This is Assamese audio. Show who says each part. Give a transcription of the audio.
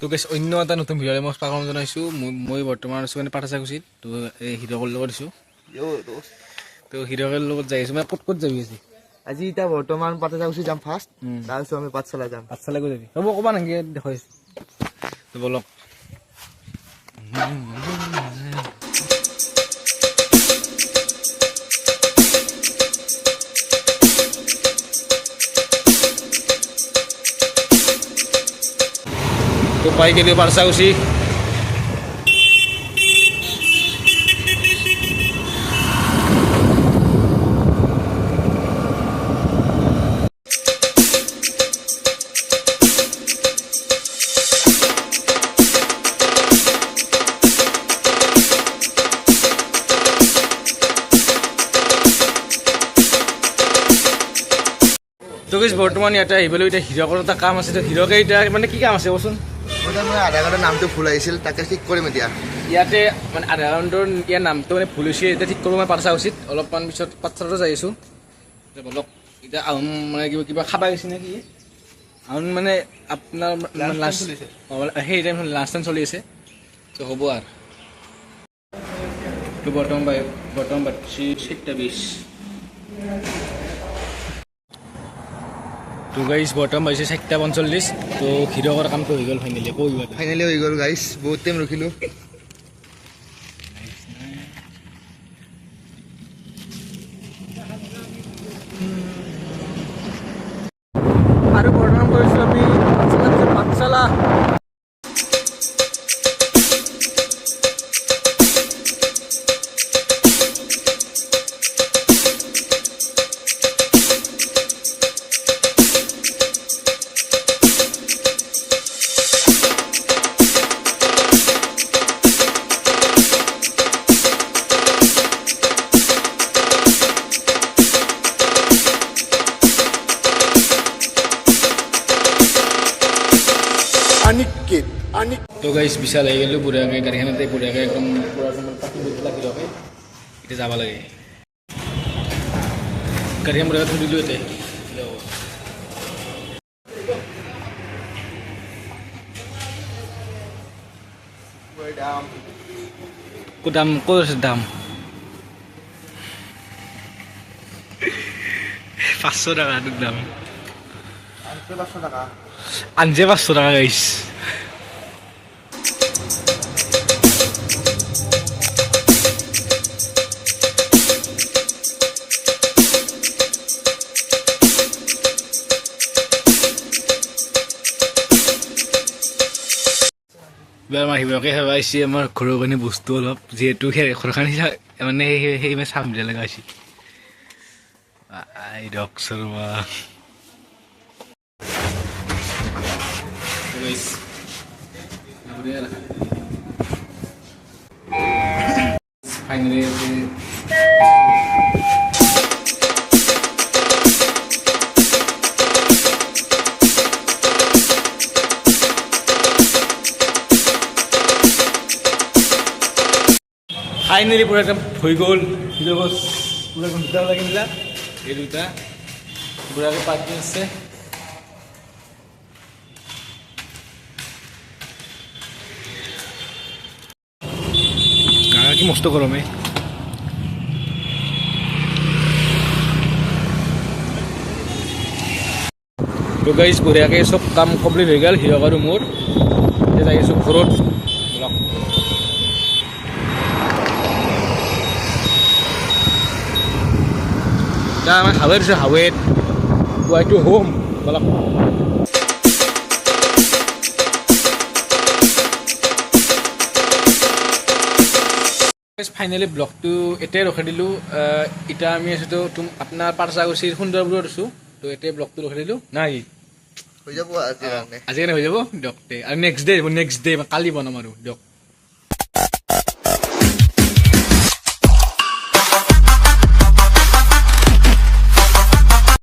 Speaker 1: তো গাইছ অন্য এটা নতুন ভিডিঅ'লৈ মই স্বাগতম জনাইছোঁ। মই বৰ্তমান আছোঁ মানে পাঠাচাকুচিত। তো এই হিৰকৰ লগত আছোঁ। তো হিৰকৰ লগত যাই আছোঁ। মানে ক'ত যাবি আজি?
Speaker 2: আজি এতিয়া বৰ্তমান পাঠচাকুচি যাম ফাৰ্ষ্ট, তাৰপিছত আমি পাঠশালা যাম।
Speaker 1: পাঠশালা গৈ যাবি? হ'ব ক'বা নেকি দেখুৱাইছোঁ। তো বলক। তো পাই গেলি পাঠচাকুচি। তো গাইছ বৰ্তমান ইয়াতে আহিবলৈ এতিয়া হিৰকৰ এটা কাম আছে। তো হিৰকে এতিয়া মানে কি কাম আছে কচোন?
Speaker 2: মই আধাৰ কাৰ্ডৰ নামটো ভুল আহিছিল, তাকে ঠিক কৰিম এতিয়া।
Speaker 1: ইয়াতে মানে আধাৰ কাৰ্ডৰ ইয়াৰ নামটো মানে ভুল হৈছে, এতিয়া ঠিক কৰিব মই পাঠচাকুচিত। অলপমান পিছত পাঠশালাতো যাই আছোঁ। বলক এতিয়া আহোম মানে কিবা খাবা গৈছে নে কি? আহোম মানে আপোনাৰ লাঞ্চ সেই টাইম লাঞ্চ টাইম চলি আছে। তো হ'ব আৰু তো বৰ্তমান বাজি 7:20। তো গাইছ বৰ্তমান বাজিছে 7:45। তো হিৰকৰ কামটো হৈ গ'ল ফাইনেলি।
Speaker 2: ফাইনেলি হৈ গ'ল গাইছ, বহুত টাইম ৰখিলোঁ।
Speaker 1: আৰু বৰ্তমান কৰিছোঁ আমি পাঠশালা। তো গাইছ বিশাল আহি গ'লোঁ বুঢ়াকৈ গাড়ীখনতে বুঢ়াকৈ একদম পাতি লাগি ৰখে। এতিয়া যাব লাগে। গাড়ীখন বুঢ়াকৈ থৈ দিলোঁ এতিয়া। ক'ত আছে দাম? 500 টাকা দাম।
Speaker 2: 500 টাকা।
Speaker 1: আনজে 500 টাকা গাইছ। আমাৰ হিৰকে হেৱাইছে আমাৰ ঘৰৰ কাৰণে বস্তু অলপ, যিহেতু ঘৰখন মানে সেই চাম দিয়া লগা হৈছে। হিৰক শৰ্মা ফাইনেলি ফাইনেলি পুৰা একদম হৈ গ'ল। পুৰা একদম দুটা লাগিলা, এই দুটা বুঢ়াকে পাতি আছে। কি মস্ত গৰমে। তো গাইছ বঢ়িয়াকৈ চব কাম কমপ্লিট হৈ গ'ল হিৰক আৰু মোৰ। এতিয়া যাই আছোঁ ঘৰত। এতিয়া আমাৰ হাৱেত আছে, হাৱেত ৱাই টু হোম। বলক ফাইনেলি ব্লগটো এতিয়াই ৰখাই দিলোঁ। এতিয়া আমি আছোঁতো আপোনাৰ পাঠচাকুচিৰ সুন্দৰপুৰত আছোঁ। তো এতিয়াই ব্লগটো ৰখাই দিলোঁ নাই
Speaker 2: হৈ যাব আজি কাৰণে
Speaker 1: হৈ যাব দিয়ক। আৰু নেক্সট ডে কালি বনাম আৰু দিয়ক।